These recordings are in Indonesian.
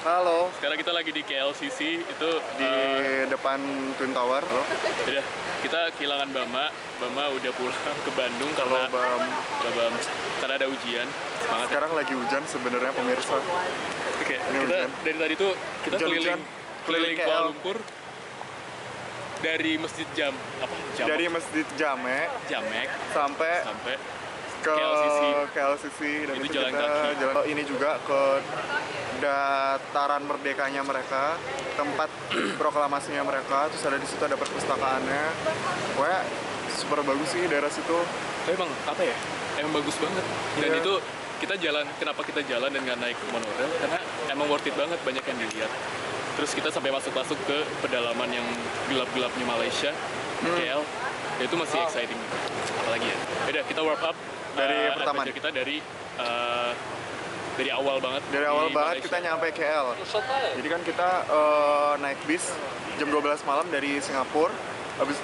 Halo, Sekarang kita lagi di KLCC itu di depan Twin Tower. Halo. udah kita kehilangan Bama. Bama udah pulang ke Bandung Halo, karena Bam. karena ada ujian. Semangat. Sekarang lagi hujan sebenarnya pemirsa. Oke, Ini kita hujan. dari tadi tuh kita Hujan-hujan. keliling KL. Kuala Lumpur dari Masjid Dari Masjid Jamek Jamek sampai sampai ke KLCC dan Itu itu jalan kita kaki. jalan ini juga ke dataran merdekanya mereka, tempat proklamasinya mereka. Terus ada di situ ada perpustakaannya. Wah, super bagus sih daerah situ. Tapi emang apa ya? Emang bagus banget. Dan Iya. itu kita jalan, kenapa kita jalan dan nggak naik monorail? Karena emang worth it banget, banyak yang dilihat. Terus kita sampai masuk ke pedalaman yang gelap-gelapnya Malaysia, KL. Ya, itu masih exciting. Apalagi ya? Udah, kita warm up Dari pertama. adventure kita dari awal banget. Dari di awal banget Malaysia. kita nyampe KL. Jadi kan kita naik bis jam 12 malam dari Singapura. Habis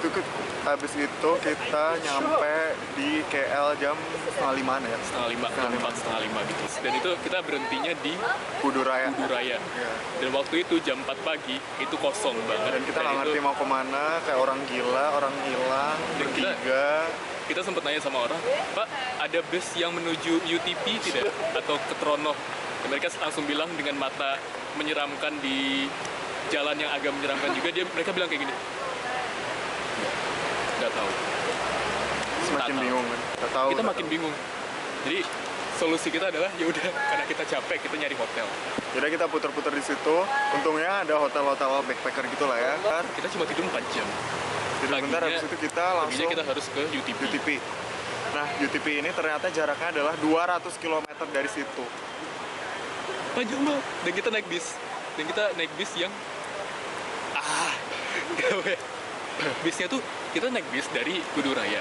itu kita nyampe di KL jam setengah 5 ya. setengah lima gitu. Dan itu kita berhentinya di Kuduraya. Buduraya. Iya. Dan waktu itu jam 4 pagi itu kosong banget. Dan kita nggak ngerti itu- mau kemana, kayak orang gila, orang hilang, Dan kita- bertiga. Kita sempat nanya sama orang, Pak, ada bus yang menuju UTP tidak? Atau ke Tronoh? Dan mereka langsung bilang dengan mata menyeramkan di jalan yang agak menyeramkan juga, mereka bilang kayak gini. Nggak tahu. Semakin tahu. bingung kan. Nggak tahu. Kita nggak makin tahu. bingung. Jadi solusi kita adalah ya udah karena kita capek kita nyari hotel. Jadi kita putar-putar di situ. Untungnya ada hotel-hotel backpacker gitu lah ya. Kita cuma tidur 4 jam. Jadi bentar Paginya- habis itu kita Paginya langsung kita harus ke UTP. UTP. Nah, UTP ini ternyata jaraknya adalah 200 km dari situ. Panjang banget. Dan kita naik bis yang gawe. Bisnya tuh kita naik bis dari Kuduraya.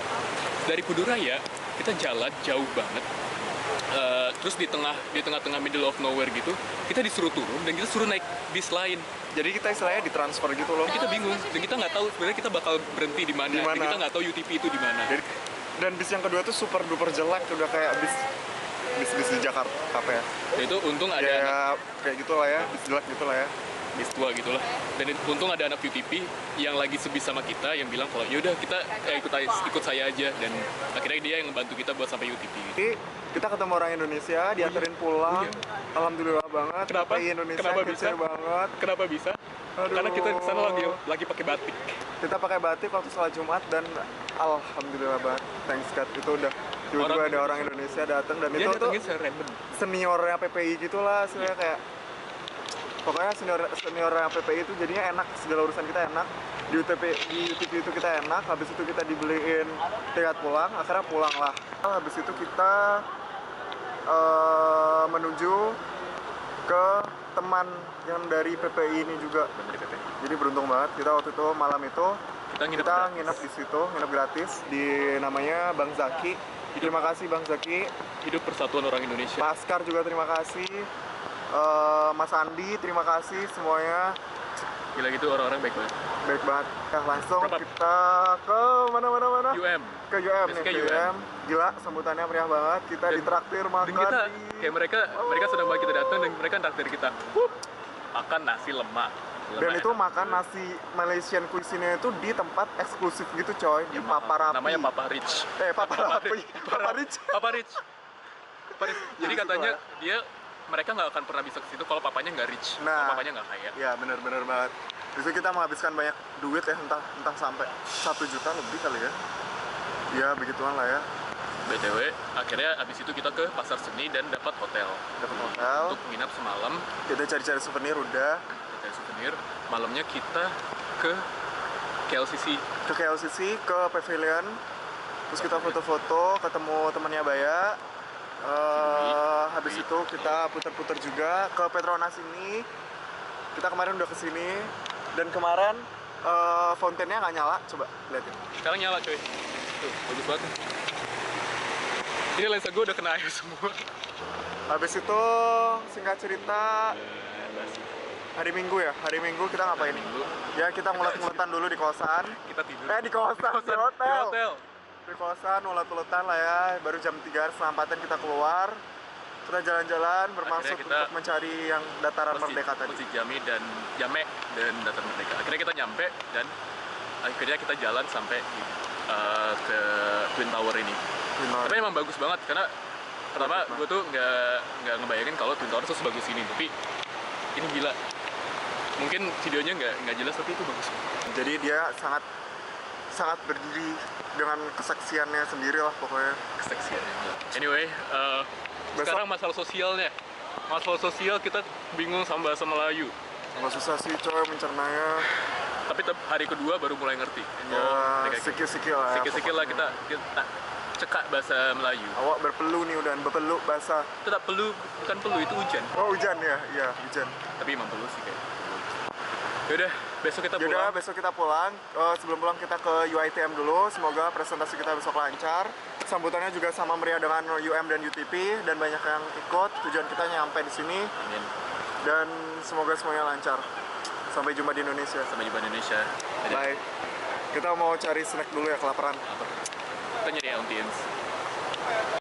Dari Kuduraya kita jalan jauh banget. Terus di tengah-tengah middle of nowhere gitu, kita disuruh turun dan kita suruh naik bis lain. Jadi kita istilahnya ditransfer gitu loh. Kita bingung dan kita nggak tahu sebenarnya kita bakal berhenti di mana. Di Dan mana? kita nggak tahu UTP itu di mana. Dan bis yang kedua tuh super duper jelek, udah kayak bis di Jakarta apa ya? Itu untung ada anak Ya kayak gitulah ya, bis jelek gitulah ya. bis tua gitulah. Dan untung ada anak UTP yang lagi sebis sama kita yang bilang kalau yaudah kita ikut saya aja, dan akhirnya dia yang membantu kita buat sampai UTP. Jadi kita ketemu orang Indonesia, dianterin pulang. Oh, iya. Alhamdulillah banget. Kenapa? PPI Indonesia Kenapa kece bisa? banget. Kenapa bisa? Aduh. Karena kita di sana lagi pakai batik. Kita pakai batik waktu sholat Jumat dan alhamdulillah banget. Thanks God itu udah tiba-tiba Orang ada orang Indonesia datang dan Dia itu tuh datengin secara random. seniornya PPI gitulah, sebenarnya kayak pokoknya seniornya PPI itu jadinya enak, segala urusan kita enak. Di UTP itu kita enak, habis itu kita dibeliin tiket pulang, akhirnya pulang lah. Habis itu kita menuju ke teman yang dari PPI ini juga. Jadi beruntung banget kita waktu itu malam itu Kita nginep kita gratis. nginep di situ, nginep gratis di namanya Bang Zaki. Terima kasih Bang Zaki. Hidup Persatuan Orang Indonesia. Pak Askar juga terima kasih. Mas Andi terima kasih semuanya. Gila gitu orang-orang baik banget. Baik banget. Ya, langsung Berapa? kita ke mana? UM. Ke UM nih, Basicnya ke UM. UM. Gila, sambutannya meriah banget. Kita Dan- ditraktir makan Dan kita di... kayak mereka senang banget kita datang dan mereka traktir kita. Makan nasi lemak. Dan itu makan nasi Malaysian cuisine itu di tempat eksklusif gitu coy, di Paparapi. Namanya Papa Rich. Paparapi. Paparich. Papa Rich. Jadi Di situ katanya ya. mereka nggak akan pernah bisa ke situ kalau papanya nggak rich, Nah. kalau papanya nggak kaya. Ya bener-bener banget. Di situ kita menghabiskan banyak duit ya, entah sampai 1 juta lebih kali ya. Ya begituan lah ya. BTW, akhirnya abis itu kita ke Pasar Seni dan dapat hotel Dapat hotel, untuk menginap semalam. kita cari-cari souvenir udah. Kita cari souvenir. Malamnya kita ke KLCC. Ke KLCC, ke Pavilion. Terus kita foto-foto, ketemu temannya Baya. Habis itu kita putar-putar juga ke Petronas ini. Kita kemarin udah kesini. Dan kemarin fountainnya nggak nyala, coba liatin. Sekarang nyala coy. Tuh, bagus banget. Ini lensa gue udah kena air semua. Habis itu singkat cerita hari Minggu ya, hari Minggu kita ngapain? Ya kita ngulet-nguletan dulu di kosan. Kita tidur. Di kosan, di hotel. Di hotel. Di kosan ngulet-nguletan lah ya, baru jam 3 setengah 4 kita keluar. kita jalan-jalan bermaksud Akhirnya kita untuk mencari yang dataran merdeka tadi. Masjid Jami dan Jamek dan Dataran Merdeka. Akhirnya kita nyampe dan akhirnya kita jalan sampai ke Twin Tower ini. Benar. Tapi emang bagus banget karena pertama gue tuh nggak ngebayangin kalau Twin Tower tuh sebagus ini. Tapi ini gila. Mungkin videonya nggak jelas tapi itu bagus. Jadi dia sangat berdiri dengan kesaksiannya sendiri lah pokoknya. Keseksian. Anyway, sekarang masalah sosialnya. Masalah sosial kita bingung sama bahasa Melayu. Nggak susah sih coy mencernanya. Tapi hari kedua baru mulai ngerti. Ya sikit-sikit lah. Sikit-sikit lah kita cekak bahasa Melayu. Awak berpeluh nih udah berpeluh bahasa. Tetap perlu, bukan perlu, itu hujan. Oh hujan ya, iya hujan. Tapi emang perlu sih kayak. Yaudah, besok kita Yaudah pulang. besok kita pulang. Sebelum pulang kita ke UiTM dulu. Semoga presentasi kita besok lancar. Sambutannya juga sama meriah dengan UM dan UTP dan banyak yang ikut. Tujuan kita nyampe di sini Amin. dan semoga semuanya lancar. Sampai jumpa di Indonesia. Sampai jumpa di Indonesia. Dadah. Bye. Kita mau cari snack dulu ya, kelaparan. Kita nyari ambience.